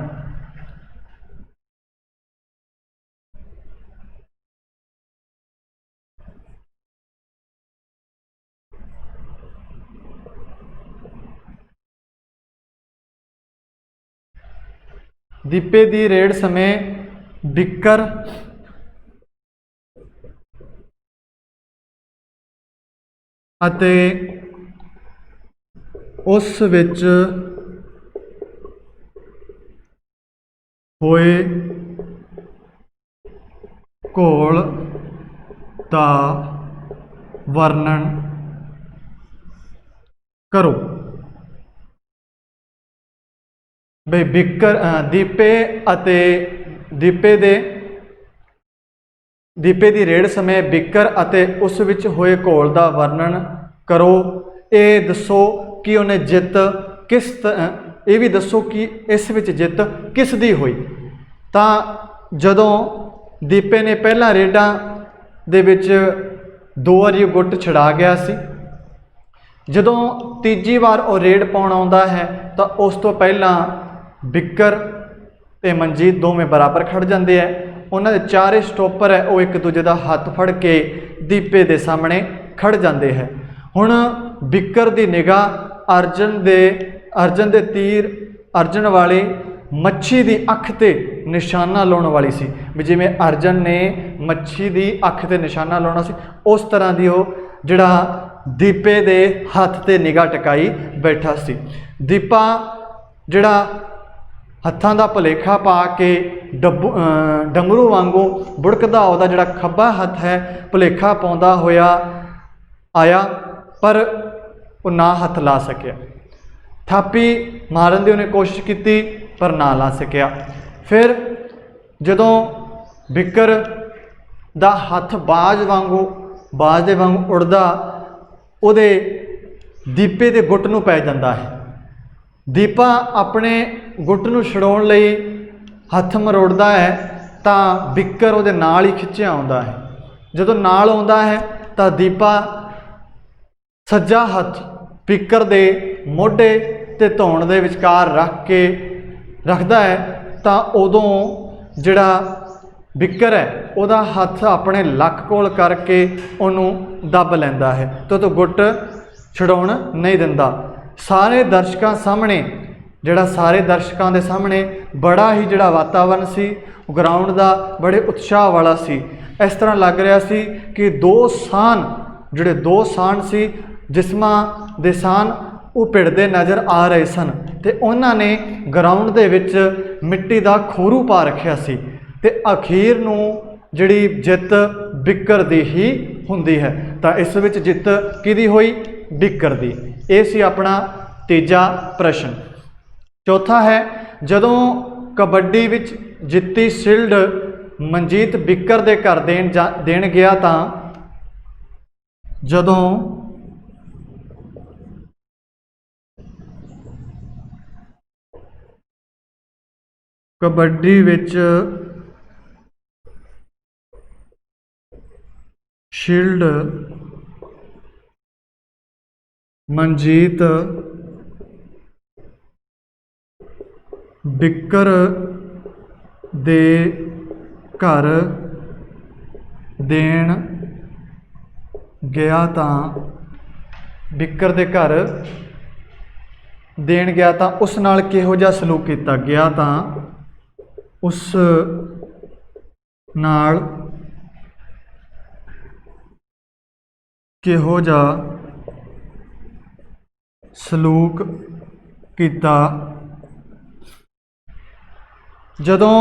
S1: ਦੀਪੇ ਦੀ ਰੇਡ ਸਮੇਂ ਬਿੱਕਰ ਅਤੇ ਉਸ ਵਿੱਚ ਹੋਏ ਘੋਲ ਦਾ ਵਰਣਨ ਕਰੋ। ਬਈ ਬਿੱਕਰ ਦੀਪੇ ਅਤੇ ਦੀਪੇ ਦੀ ਰੇਡ ਸਮੇਂ ਬਿੱਕਰ ਅਤੇ ਉਸ ਵਿੱਚ ਹੋਏ ਘੋਲ ਦਾ ਵਰਣਨ ਕਰੋ। ਇਹ ਦੱਸੋ ਕਿ ਉਹਨੇ ਜਿੱਤ ਇਹ ਵੀ ਦੱਸੋ ਕਿ ਇਸ ਵਿੱਚ ਜਿੱਤ ਕਿਸ ਦੀ ਹੋਈ। ਤਾਂ ਜਦੋਂ ਦੀਪੇ ਨੇ ਪਹਿਲਾਂ ਰੇਡਾਂ ਦੇ ਵਿੱਚ 2 ਵਾਰੀ ਗੁੱਟ ਛੁਡਾ ਗਿਆ ਸੀ, ਜਦੋਂ ਤੀਜੀ ਵਾਰ ਉਹ ਰੇਡ ਪਾਉਣ ਆਉਂਦਾ ਹੈ ਤਾਂ ਉਸ ਤੋਂ ਪਹਿਲਾਂ ਬਿੱਕਰ ਤੇ ਮਨਜੀਤ ਦੋਵੇਂ ਬਰਾਬਰ ਖੜ ਜਾਂਦੇ ਹੈ। ਉਹਨਾਂ ਦੇ ਚਾਰੇ ਸਟੋਪਰ ਹੈ ਉਹ ਇੱਕ ਦੂਜੇ ਦਾ ਹੱਥ ਫੜ ਕੇ ਦੀਪੇ ਦੇ ਸਾਹਮਣੇ ਖੜ ਜਾਂਦੇ ਹੈ। ਹੁਣ ਬਿੱਕਰ ਦੀ ਨਿਗਾਹ ਅਰਜਨ ਦੇ ਤੀਰ ਅਰਜਨ ਵਾਲੇ ਮੱਛੀ ਦੀ ਅੱਖ ਤੇ ਨਿਸ਼ਾਨਾ ਲਾਉਣ ਵਾਲੀ ਸੀ। ਵੀ ਜਿਵੇਂ ਅਰਜਨ ਨੇ ਮੱਛੀ ਦੀ ਅੱਖ ਤੇ ਨਿਸ਼ਾਨਾ ਲਾਉਣਾ ਸੀ ਉਸ ਤਰ੍ਹਾਂ ਦੀ ਉਹ ਜਿਹੜਾ ਦੀਪੇ ਦੇ ਹੱਥ ਤੇ ਨਿਗਾਹ ਟਿਕਾਈ ਬੈਠਾ ਸੀ। ਦੀਪਾ ਜਿਹੜਾ ਹੱਥਾਂ ਦਾ ਭੁਲੇਖਾ ਪਾ ਕੇ ਡਮਰੂ ਵਾਂਗੂ ਬੁੜਕਦਾ ਉਹਦਾ ਜਿਹੜਾ ਖੱਬਾ ਹੱਥ ਹੈ ਭੁਲੇਖਾ ਪਾਉਂਦਾ ਹੋਇਆ ਆਇਆ, ਪਰ ਉਹ ਨਾ ਹੱਥ ਲਾ ਸਕਿਆ। ਥਾਪੀ ਮਾਰਨ ਦੀ ਉਹਨੇ ਕੋਸ਼ਿਸ਼ ਕੀਤੀ ਪਰ ਨਾ ਲਾ ਸਕਿਆ। ਫਿਰ ਜਦੋਂ ਬਿੱਕਰ ਦਾ ਹੱਥ ਬਾਜ਼ ਦੇ ਵਾਂਗੂ ਉੜਦਾ ਉਹਦੇ ਦੀਪੇ ਦੇ ਗੁੱਟ ਨੂੰ ਪੈ ਜਾਂਦਾ ਹੈ। ਦੀਪਾ ਆਪਣੇ ਗੁੱਟ ਨੂੰ ਛੁਡਾਉਣ ਲਈ ਹੱਥ ਮਰੋੜਦਾ ਹੈ ਤਾਂ ਬਿੱਕਰ ਉਹਦੇ ਨਾਲ ਹੀ ਖਿੱਚਿਆ ਆਉਂਦਾ ਹੈ। ਜਦੋਂ ਨਾਲ ਆਉਂਦਾ ਹੈ ਤਾਂ ਦੀਪਾ ਸੱਜਾ ਹੱਥ ਬਿੱਕਰ ਦੇ ਮੋਢੇ ਤੇ ਧੌਣ ਦੇ ਵਿਚਕਾਰ ਰੱਖਦਾ ਹੈ ਤਾਂ ਉਦੋਂ ਜਿਹੜਾ ਬਿੱਕਰ ਹੈ ਉਹਦਾ ਹੱਥ ਆਪਣੇ ਲੱਕ ਕੋਲ ਕਰਕੇ ਉਹਨੂੰ ਦੱਬ ਲੈਂਦਾ ਹੈ ਤੇ ਉਹ ਤੋਂ ਗੁੱਟ ਛਡਾਉਣ ਨਹੀਂ ਦਿੰਦਾ। ਸਾਰੇ ਦਰਸ਼ਕਾਂ ਦੇ ਸਾਹਮਣੇ ਬੜਾ ਹੀ ਜਿਹੜਾ ਵਾਤਾਵਰਨ ਸੀ ਗਰਾਊਂਡ ਦਾ ਬੜੇ ਉਤਸ਼ਾਹ ਵਾਲਾ ਸੀ। ਇਸ ਤਰ੍ਹਾਂ ਲੱਗ ਰਿਹਾ ਸੀ ਕਿ ਦੋ ਸਾਨ ਸੀ ਜਿਸਮਾਂ ਦੇ ਸਾਨ ਉਹ ਭਿੜਦੇ ਨਜ਼ਰ ਆ ਰਹੇ ਸਨ ਤੇ ਉਹਨਾਂ ਨੇ ਗਰਾਊਂਡ ਦੇ ਵਿੱਚ ਮਿੱਟੀ ਦਾ ਖੋਰੂ ਪਾ ਰੱਖਿਆ ਸੀ ਤੇ ਅਖੀਰ ਨੂੰ ਜਿਹੜੀ ਜਿੱਤ ਬਿੱਕਰ ਦੀ ਹੀ ਹੁੰਦੀ ਹੈ। ਤਾਂ ਇਸ ਵਿੱਚ ਜਿੱਤ ਕਿਹਦੀ ਹੋਈ? ਬਿੱਕਰ ਦੀ। ਇਹ ਸੀ ਆਪਣਾ ਤੀਜਾ ਪ੍ਰਸ਼ਨ। ਚੌਥਾ ਹੈ, ਜਦੋਂ ਕਬੱਡੀ ਵਿੱਚ ਜਿੱਤੀ ਸ਼ੀਲਡ ਮਨਜੀਤ ਬਿੱਕਰ ਦੇ ਘਰ ਦੇਣ ਗਿਆ ਤਾਂ ਜਦੋਂ ਕਬੱਡੀ ਵਿੱਚ ਸ਼ੀਲਡ ਮਨਜੀਤ ਬਿੱਕਰ ਦੇ ਘਰ ਦੇਣ ਗਿਆ ਤਾਂ ਉਸ ਨਾਲ ਕਿਹੋ ਜਿਹਾ ਸਲੂਕ ਕੀਤਾ ਗਿਆ? ਤਾਂ ਉਸ ਨਾਲ ਕਿਹੋ ਜਿਹਾ ਸਲੂਕ ਕੀਤਾ? ਜਦੋਂ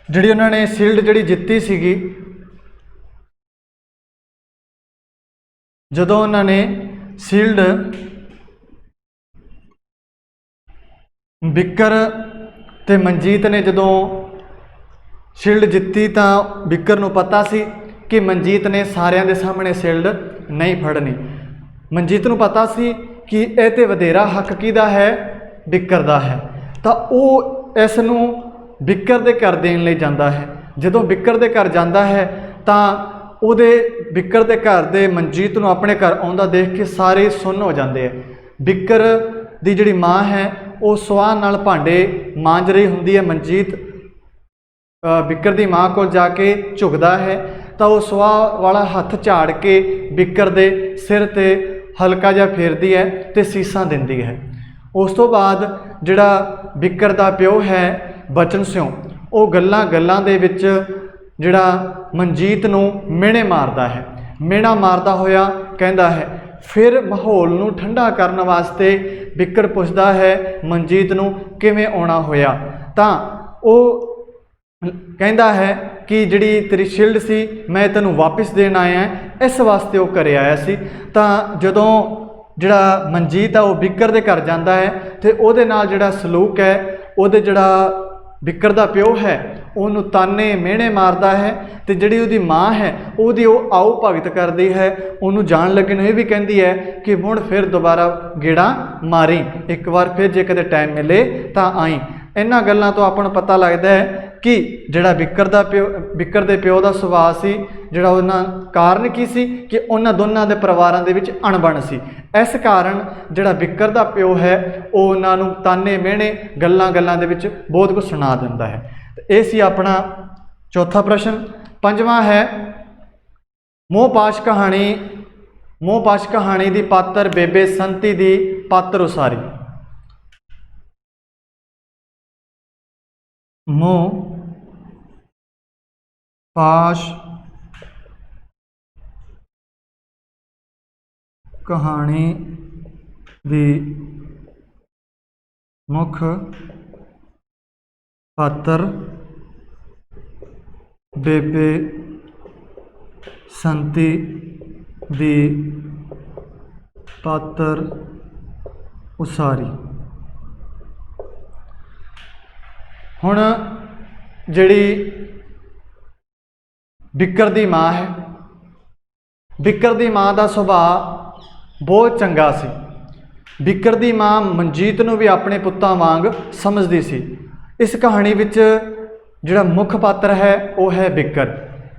S1: ਜਿਹੜੀ ਉਹਨਾਂ ਨੇ ਸ਼ੀਲਡ ਜਿਹੜੀ ਜਿੱਤੀ ਸੀਗੀ, ਜਦੋਂ ਉਹਨਾਂ ਨੇ ਸ਼ੀਲਡ ਬਿੱਕਰ ਤੇ ਮਨਜੀਤ ਨੇ ਜਦੋਂ ਸ਼ੀਲਡ ਜਿੱਤੀ ਤਾਂ ਬਿੱਕਰ ਨੂੰ ਪਤਾ ਸੀ ਕਿ ਮਨਜੀਤ ਨੇ ਸਾਰਿਆਂ ਦੇ ਸਾਹਮਣੇ ਸ਼ੀਲਡ ਨਹੀਂ ਫੜਨੀ। ਮਨਜੀਤ ਨੂੰ ਪਤਾ ਸੀ ਕਿ ਇਹ ਤੇ ਵਧੇਰਾ ਹੱਕ ਕਿਹਦਾ ਹੈ? ਬਿੱਕਰ ਦਾ ਹੈ। ਤਾਂ ਉਹ ਇਸ ਨੂੰ ਬਿੱਕਰ ਦੇ ਘਰ ਦੇਣ ਲਈ ਜਾਂਦਾ ਹੈ। ਜਦੋਂ ਬਿੱਕਰ ਦੇ ਘਰ ਜਾਂਦਾ ਹੈ ਤਾਂ ਬਿੱਕਰ ਦੇ ਘਰ ਦੇ ਮਨਜੀਤ ਨੂੰ ਆਪਣੇ ਘਰ ਆਉਂਦਾ ਦੇਖ ਕੇ ਸਾਰੇ ਸੁੰਨ ਹੋ ਜਾਂਦੇ ਹੈ। ਬਿੱਕਰ ਦੀ ਜਿਹੜੀ ਮਾਂ ਹੈ ਉਹ ਸਵਾਹ ਨਾਲ ਭਾਂਡੇ ਮਾਂਜ ਰਹੀ ਹੁੰਦੀ ਹੈ। ਮਨਜੀਤ ਬਿੱਕਰ ਦੀ ਮਾਂ ਕੋਲ ਜਾ ਕੇ ਝੁਕਦਾ ਹੈ ਤਾਂ ਉਹ ਸਵਾਹ ਵਾਲਾ ਹੱਥ ਝਾੜ ਕੇ ਬਿੱਕਰ ਦੇ ਸਿਰ ਤੇ ਹਲਕਾ ਜਿਹਾ ਫੇਰਦੀ ਹੈ ਤੇ ਸੀਸਾਂ ਦਿੰਦੀ ਹੈ। ਉਸ ਤੋਂ ਬਾਅਦ ਜਿਹੜਾ ਬਿੱਕਰ ਦਾ ਪਿਓ ਹੈ ਬਚਨ ਸਿੰਘ, ਉਹ ਗੱਲਾਂ ਦੇ ਵਿੱਚ ਜਿਹੜਾ ਮਨਜੀਤ ਨੂੰ ਮਿਹਣੇ ਮਾਰਦਾ ਹੈ। ਮਿਹਣਾ ਮਾਰਦਾ ਹੋਇਆ ਕਹਿੰਦਾ ਹੈ, ਫਿਰ ਮਾਹੌਲ ਨੂੰ ਠੰਡਾ ਕਰਨ ਵਾਸਤੇ ਬਿੱਕਰ ਪੁੱਛਦਾ ਹੈ ਮਨਜੀਤ ਨੂੰ ਕਿਵੇਂ ਆਉਣਾ ਹੋਇਆ? ਤਾਂ ਉਹ ਕਹਿੰਦਾ ਹੈ ਕਿ ਜਿਹੜੀ ਤੇਰੀ ਸ਼ੀਲਡ ਸੀ ਮੈਂ ਤੈਨੂੰ ਵਾਪਸ ਦੇਣ ਆਇਆ, ਇਸ ਵਾਸਤੇ ਉਹ ਘਰੇ ਆਇਆ ਸੀ। ਤਾਂ ਜਦੋਂ ਜਿਹੜਾ ਮਨਜੀਤ ਆ ਉਹ ਬਿੱਕਰ ਦੇ ਘਰ ਜਾਂਦਾ ਹੈ ਤੇ ਉਹਦੇ ਨਾਲ ਜਿਹੜਾ ਸਲੂਕ ਹੈ, ਉਹਦੇ ਜਿਹੜਾ ਬਿੱਕਰ ਦਾ ਪਿਓ ਹੈ ਉਹਨੂੰ ਤਾਨੇ ਮਿਹਣੇ ਮਾਰਦਾ ਹੈ ਤੇ ਜਿਹੜੀ ਉਹਦੀ ਮਾਂ ਹੈ ਉਹਦੀ ਉਹ ਆਓ ਭਗਤ ਕਰਦੀ ਹੈ। ਉਹਨੂੰ ਜਾਣ ਲੱਗੇ ਨੂੰ ਇਹ ਵੀ ਕਹਿੰਦੀ ਹੈ ਕਿ ਮੁੜ ਫਿਰ ਦੁਬਾਰਾ ਗੇੜਾ ਮਾਰੀ, ਇੱਕ ਵਾਰ ਫਿਰ ਜੇ ਕਦੇ ਟਾਈਮ ਮਿਲੇ ਤਾਂ ਆਈ। ਇਹਨਾਂ ਗੱਲਾਂ ਤੋਂ ਆਪਾਂ ਨੂੰ ਪਤਾ ਲੱਗਦਾ ਹੈ ਕਿ ਜਿਹੜਾ ਬਿੱਕਰ ਦੇ ਪਿਓ ਦਾ ਸੁਭਾਅ ਸੀ, ਜਿਹੜਾ ਉਹਨਾਂ ਕਾਰਨ ਕੀ ਸੀ ਕਿ ਉਹਨਾਂ ਦੋਨਾਂ ਦੇ ਪਰਿਵਾਰਾਂ ਦੇ ਵਿੱਚ ਅਣਬਣ ਸੀ। ਇਸ ਕਾਰਨ ਜਿਹੜਾ ਬਿੱਕਰ ਦਾ ਪਿਓ ਹੈ ਉਹ ਉਹਨਾਂ ਨੂੰ ਤਾਨੇ ਮਿਹਣੇ ਗੱਲਾਂ ਦੇ ਵਿੱਚ ਬਹੁਤ ਕੁਝ ਸੁਣਾ ਦਿੰਦਾ ਹੈ। ਇਹ ਸੀ ਆਪਣਾ ਚੌਥਾ ਪ੍ਰਸ਼ਨ। ਪੰਜਵਾਂ ਹੈ, ਮੋਹ-ਪਾਸ਼ ਕਹਾਣੀ ਦੀ ਪਾਤਰ ਬੇਬੇ ਸੰਤੀ ਦੀ ਪਾਤਰ ਉਸਾਰੀ। ਮੋਹ-ਪਾਸ਼ कहानी दी मुख पात्र बेबे संती दी पात्र उसारी। हुण जिहड़ी बिक्कर दी माँ है, बिक्कर दी माँ का सुभाव बहुत चंगा सी। बिक्कर दी माँ मनजीत नूं भी अपने पुत्तां वांग समझदी सी। इस कहानी विच जिहड़ा मुख पात्र है वो है बिक्कर,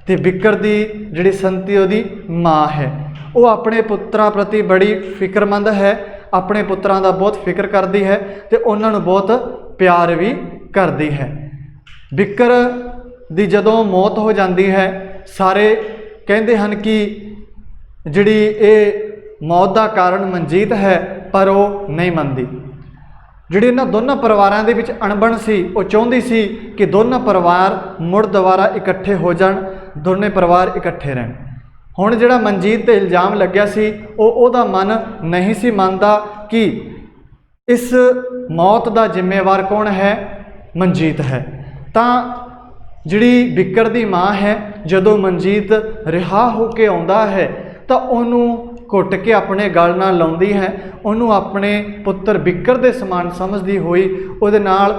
S1: ते बिक्कर दी जिहड़ी संती उहदी माँ है, वो अपने पुत्रां प्रति बड़ी फिक्रमंद है, अपने पुत्रां दा बहुत फिक्र करती है ते उन्हां नूं बहुत प्यार भी करती है। बिक्कर दी जदों मौत हो जाती है, सारे कहते हैं कि जिहड़ी ये मौत का कारण मनजीत है, पर वो नहीं मनती। जिहड़ी इन्हां दोनों परिवारां दे विच अणबण सी, वो चाहुंदी सी कि दोनों परिवार मुड़ दोबारा इकट्ठे हो जाण, दोनों परिवार इकट्ठे रहन। हुण जिहड़ा मनजीत ते इल्जाम लग्या सी, ओहदा मन नहीं सी मनदा कि इस मौत का जिम्मेवार कौन है, मनजीत है। तां जिहड़ी बिक्कर दी माँ है, जदों मनजीत रिहा होके आउंदा है तां उहनूं घुट के अपने गल नाल लाउंदी है, उहनूं अपने पुत्र बिक्कर दे समान समझदी होई उहदे नाल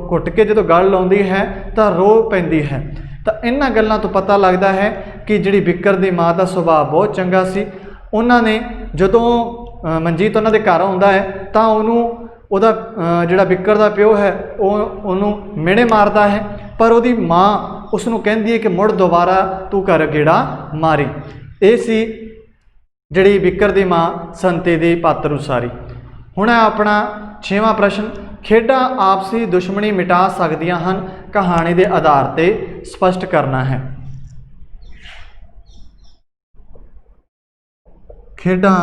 S1: घुट के जदों गल लाउंदी है तां रो पैंदी है। तां इन्हां गल्लां तो पता लगदा है कि जिहड़ी बिक्कर दी माँ का सुभाव बहुत चंगा सी। उन्हां ने जदों मनजीत उन्हां दे घर आउंदा है तां उहनूं उहदा जिहड़ा बिक्कर दा प्यो है उहनूं मिहणे मारदा है, पर उहदी माँ उसनूं कहंदी है कि मुड़ दोबारा तू घर गेड़ा मारी। ये सी जिहड़ी बिक्कर दी माँ संती दी पात्र उसारी। हुण अपना 6वां प्रश्न, खेडां आपसी दुश्मनी मिटा सकदियां हन, कहानी के आधार पर स्पष्ट करना है। खेडां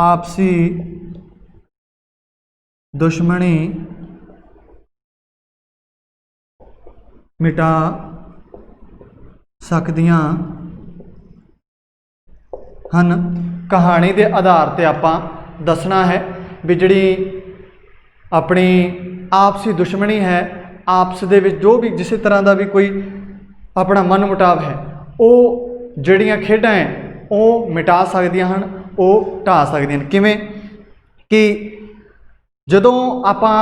S1: आपसी दुश्मनी मिटा सकदियां हन, कहानी के आधार पर आपां दसना है भी जिहड़ी अपनी आपसी दुश्मनी है, आपस दे विच जो भी जिस तरह का भी कोई अपना मन मुटाव है, वो जिहड़ियां खेडां है वो मिटा सकदियां हन, वो ढा सकदियां हन। किवें कि जदों आपां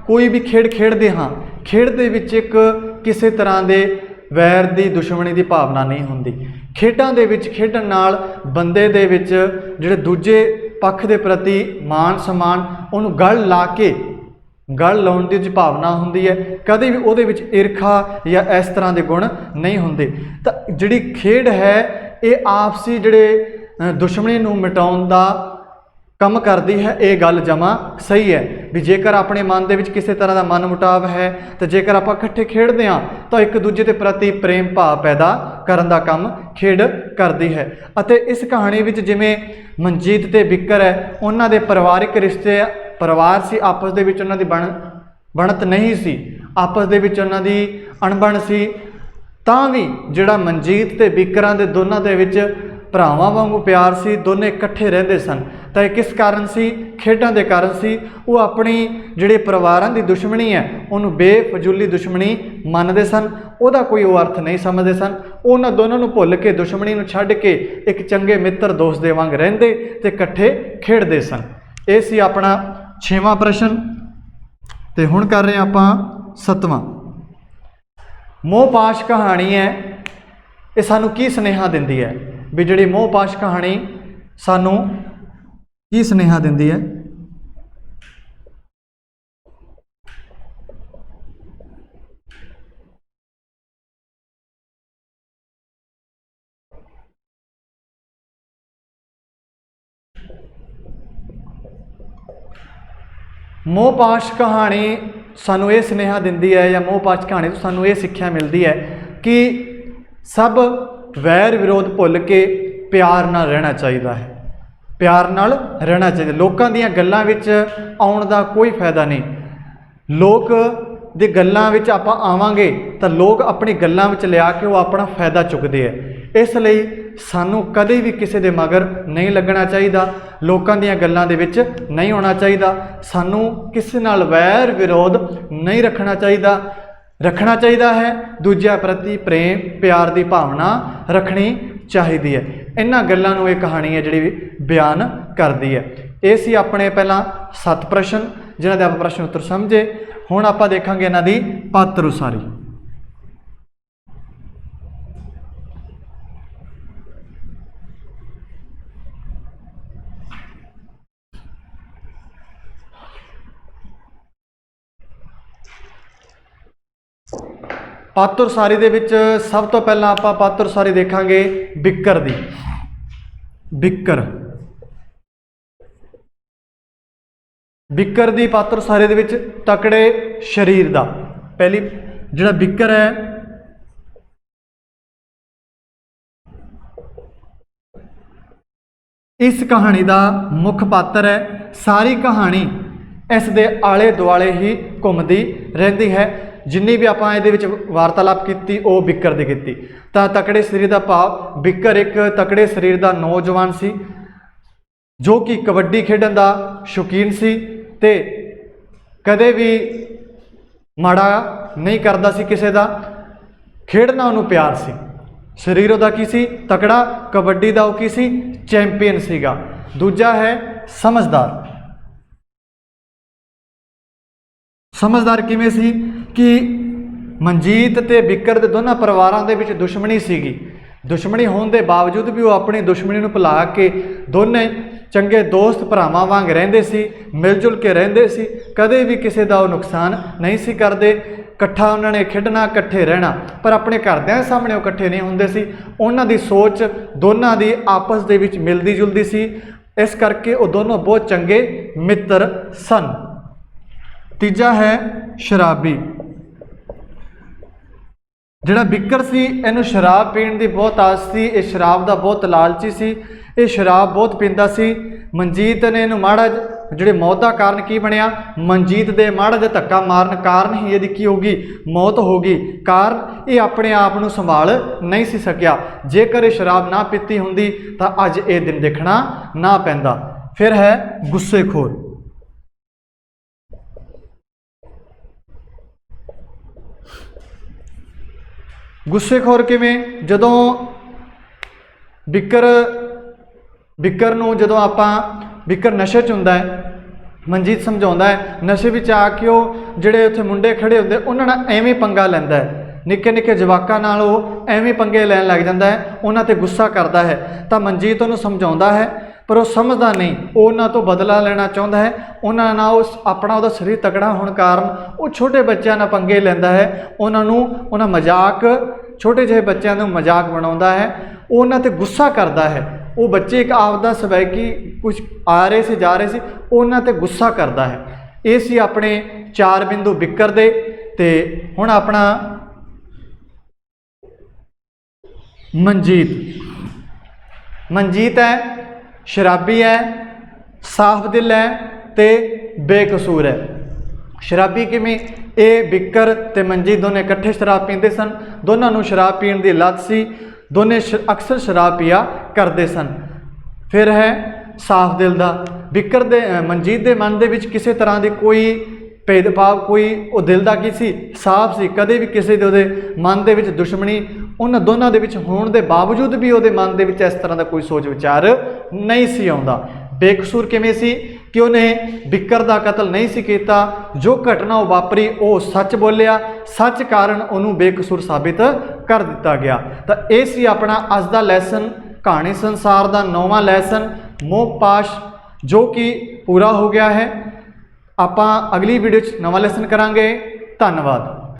S1: कोई भी खेड खेडदे हाँ, खेड दे विच एक किसी तरह के वैर की दुश्मनी की भावना नहीं होंदी। खेडां दे विच खेडण नाल बंदे दे विच जिहड़े दूजे पक्ष के प्रति मान सम्मान उहनूं गल ला के गल लाउण दी भावना हुंदी है, कदे भी उहदे विच ईरखा या इस तरह के गुण नहीं हुंदे। तां जिहड़ी खेड है ये आपसी जिहड़े दुश्मनी नूं मिटाउण दा कम करती है। ये गल जमा सही है भी जेकर अपने मन के किसी तरह का मन मुटाव है तो जेकर आप इकट्ठे खेडते हैं तो एक दूजे के प्रति प्रेम भाव पैदा करने का काम खेड करती है। अते इस कहानी में जिमें मनजीत ते बिक्कर है, उन्हों के परिवारिक रिश्ते परिवार सी, आपस दे विच उन्हां दी बनत नहीं सी, आपस दे विच उन्हां दी अणबण सी, तां भी जिहड़ा मनजीत ते बिक्करां दे दोनों दे विच भरावां वांगू प्यार सी, दोनों इकट्ठे रहंदे सन। तो किस कारण सी, खेडां दे कारण सी। वो अपनी जिहड़े परिवारां दी दुश्मनी है उन्होंने बेफजूली दुश्मनी मनदे सन, उहदा कोई वो अर्थ नहीं समझदे सन। उन्हां दोनों नूं भुल के दुश्मनी नूं छड्ड के एक चंगे मित्र दोस्त दे वांग रहिंदे ते इकट्ठे खेडदे सन। ये सी अपना 6वां प्रश्न। ते हुण कर रहे आपां 7वां। मोहपाश कहानी है, ये सानू की सुनेहा दिंदी है भी जिहड़ी मोहपाश कहानी सानू की सुनेहा दिंदी है। मोहपाश कहानी सानू ये सुनेहा दिंदी है या मोहपाश कहानी तो सानू ये सिक्ख्या मिलती है कि सब वैर विरोध भुल के प्यार नाल रहना चाहिए है, प्यार नाल रहना चाहिए। लोगों दी गल्लां विच आउण दा कोई फायदा नहीं। लोग दी गल्लां विच आपां आवांगे तो लोग अपनी गल्लां विच लिया के वो अपना फायदा चुकते हैं। इसलिए सानू कदे भी किसी के मगर नहीं लगना चाहिए, लोगों दी गल्लां दे विच नहीं होना चाहिए, सानू किसी नाल वैर विरोध नहीं रखना चाहिए है। दूजिया प्रति प्रेम प्यार की भावना रखनी चाहिए है। इन्हां गल्लां नूं ये कहानी है जिहड़ी बयान करती है। ये सी अपने पहला 7 प्रश्न जिन्हां दे आपां प्रश्न उत्तर समझे। हुण आपां देखांगे इन्हां दी पात्र उसारी। पात्र उसारी दे विच सब तो पहला आपां पात्र उसारी देखांगे बिक्कर दी। बिक्कर दी पात्र उसारी दे विच तकड़े शरीर दा पहली जिहड़ा बिक्कर है इस कहानी का मुख पात्र है। सारी कहानी इस दे आले दुआले ही घूमती रहती है। जिन्नी भी आपां इहदे विच वार्तालाप की वो बिक्कर दी की। तां तकड़े शरीर का भाव बिक्कर एक तकड़े शरीर का नौजवान सी जो कि कबड्डी खेडन का शौकीन सी ते कदे भी माड़ा नहीं करता सी किसी का। खेडना उन्होंने प्यार सी। शरीर उहदा की सी तकड़ा, कबड्डी का वो की सी चैंपीयन सीगा। दूजा है समझदार किवें सी कि मनजीत ते बिक्कर दे दोनों परिवारां दे विच दुश्मनी सीगी। दुश्मनी होने के बावजूद भी वो अपनी दुश्मनी नूं भुला के दोने चंगे दोस्त भरावां वांग रहिंदे सी, मिलजुल के रहिंदे सी। कदे भी किसी का वो नुकसान नहीं सी करदे। कट्ठा उन्होंने खेडना, कट्ठे रहना, पर अपने घरदियां सामने वो कट्ठे नहीं हुंदे सी। उन्हां दी सोच दोनों की आपस दे विच मिलदी जुलदी सी। इस करके वो दोनों बहुत चंगे मित्र सन। तीजा है शराबी। जिहड़ा बिक्कर सी इहनूं शराब पीण की बहुत आस सी। ये शराब का बहुत लालची सी। ये शराब बहुत पींदा सी। मनजीत ने इहनूं माड़ा जिहड़े मौत का कारण की बनिया, मनजीत दे माड़ा जिहा धक्का मारन कारण ही इहदी की होगी मौत होगी। कारण ये अपने आप नूं संभाल नहीं सी सकिया। जेकर ये शराब ना पीती हुंदी तां अज ये दिन देखना ना पैंदा। फिर है गुस्सेखोर। गुस्सेखोर किवें? जदों बिक्कर नूं जदों आपां बिक्कर नशे च हुंदा है, मनजीत समझाउंदा है, नशे विच आके वो जिहड़े उत्थे मुंडे खड़े हुंदे उन्हां नाल एवें पंगा लैंदा है। निक्के निक्के जवाकां नाल वो एवें पंगे लैण लग जांदा है, उन्हां ते गुस्सा करदा है। तां मनजीत उहनूं समझाउंदा है पर वो समझदा नहीं। वो उन्हां तो बदला लेना चाहुंदा है। उन्हां नाल उस अपना उहदा शरीर तगड़ा होने कारण वो छोटे बच्चों नाल पंगे लैंदा है। उन्हां मजाक छोटे ਜਿਹੇ बच्चों ਨੂੰ मजाक बनाउंदा है। उन्हां ते गुस्सा करदा है। वो बच्चे एक आपदा सवैकी कुछ आ रहे से जा रहे से उन्हां ते गुस्सा करदा है। ये सी अपने 4 बिंदु बिक्कर दे। ते हुण अपना मनजीत है शराबी है, साफ दिल है ते बेकसूर है। शराबी किवें? ये बिक्कर ते मनजीत दोने इकट्ठे शराब पींदे सन। दोनों नूं शराब पीण दी लत सी। दोने अक्सर शराब पिया करते सन। फिर है साफ दिल दा। बिक्कर दे मनजीत दे मन दे विच किसी तरह की कोई भेदभाव कोई वो दिल का की सी साफ सी। कदे भी किसी दे मन दे विच दुश्मनी उन्हां दोनों दे विच होण दे बावजूद भी वो मन दे विच इस तरह का कोई सोच विचार नहीं सी आउंदा। बेकसूर किवें सी कि उन्हें बिक्कर का कतल नहीं सी कीता। जो घटना वो वापरी वो सच बोलिया, सच कारण उन्होंने बेकसूर साबित कर दिता गया। तो ये सी अपना अज का लैसन, कहानी संसार का 9वां लैसन मोह पाश, जो कि पूरा हो गया है। आपां अगली वीडियो नवा लैसन करांगे। धन्यवाद।